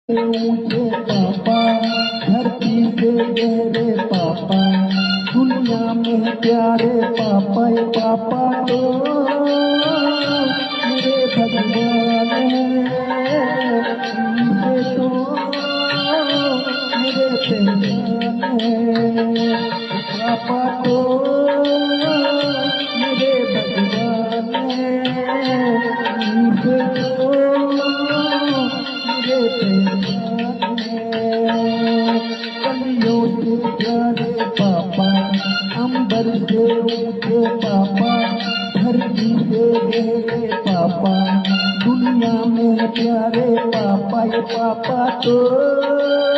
ऊंचे पापा धरती से गहरे पापा दुनिया में प्यारे पापा पापा तो मेरे भगवान है तो मेरे पहचान है पापा तो मेरे भगवान है तो कलियों से प्यारे पापा अंबर से ऊंचे पापा धरती से गहरे पापा दुनिया में प्यारे पापा ये पापा तो